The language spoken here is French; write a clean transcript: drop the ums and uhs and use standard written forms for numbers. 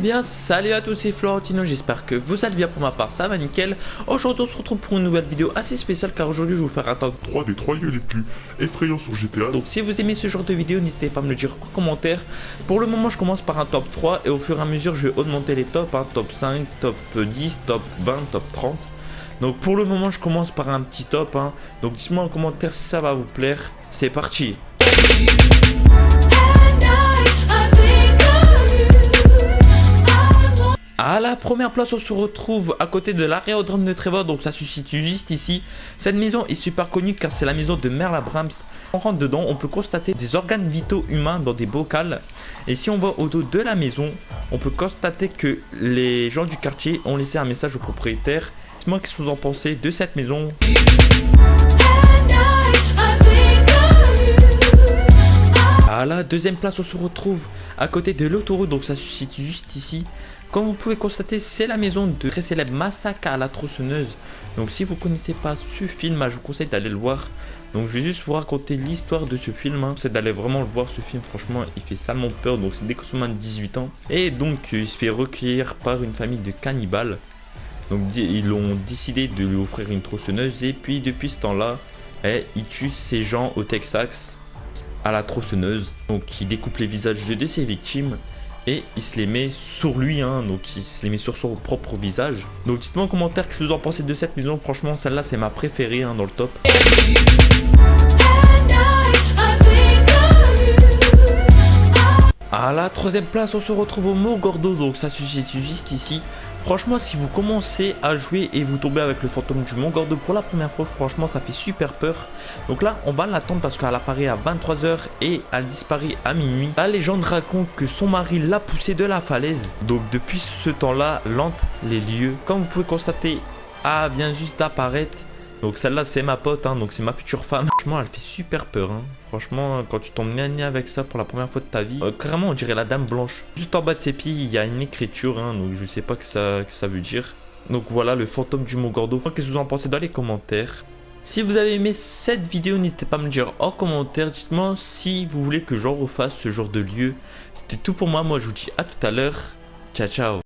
bien salut à tous, c'est Florentino, j'espère que vous allez bien. Pour ma part ça va nickel. Aujourd'hui on se retrouve pour une nouvelle vidéo assez spéciale, car aujourd'hui je vais vous faire un top 3 des 3 lieux les plus effrayants sur GTA. Donc si vous aimez ce genre de vidéo, n'hésitez pas à me le dire en commentaire. Pour le moment je commence par un top 3 et au fur et à mesure je vais augmenter les tops, top 5, top 10, top 20, top 30. Donc pour le moment je commence par un petit top, donc dites-moi en commentaire si ça va vous plaire. C'est parti. À la première place, on se retrouve à côté de l'aérodrome de Trevor, donc ça se situe juste ici. Cette maison est super connue car c'est la maison de Merle Abrams. On rentre dedans, on peut constater des organes vitaux humains dans des bocals. Et si on va au dos de la maison, on peut constater que les gens du quartier ont laissé un message au propriétaire. Dites-moi qu'est-ce que vous en pensez de cette maison. À la deuxième place, on se retrouve à côté de l'autoroute, donc ça se situe juste ici. Comme vous pouvez constater, c'est la maison de très célèbre Massacre à la tronçonneuse. Donc si vous connaissez pas ce film, je vous conseille d'aller le voir. Donc je vais juste vous raconter l'histoire de ce film, c'est d'aller vraiment le voir. Ce film, franchement, il fait salement peur. Donc c'est dès qu'on a 18 ans. Et donc il se fait recueillir par une famille de cannibales. Donc ils ont décidé de lui offrir une tronçonneuse. Et puis depuis ce temps-là, il tue ces gens au Texas à la tronçonneuse. Donc il découpe les visages de ses victimes et il se les met sur lui, donc il se les met sur son propre visage. Donc dites-moi en commentaire ce que vous en pensez de cette maison. Franchement celle-là c'est ma préférée dans le top. À la troisième place, on se retrouve au Mogordo, donc ça se situe juste ici. Franchement, si vous commencez à jouer et vous tombez avec le fantôme du Mogordo pour la première fois, franchement ça fait super peur. Donc là on va l'attendre parce qu'elle apparaît à 23 h et elle disparaît à minuit. La légende raconte que son mari l'a poussée de la falaise. Donc depuis ce temps-là, l'hante les lieux. Comme vous pouvez constater, elle vient juste d'apparaître. Donc celle-là c'est ma pote, donc c'est ma future femme. Franchement elle fait super peur, Franchement quand tu tombes nez avec ça pour la première fois de ta vie, carrément on dirait la dame blanche. Juste en bas de ses pieds il y a une écriture, donc je sais pas que ça veut dire. Donc voilà le fantôme du Mogordo. Qu'est-ce que vous en pensez dans les commentaires? Si vous avez aimé cette vidéo, n'hésitez pas à me le dire en commentaire. Dites-moi si vous voulez que j'en refasse ce genre de lieu. C'était tout pour moi, je vous dis à tout à l'heure. Ciao ciao.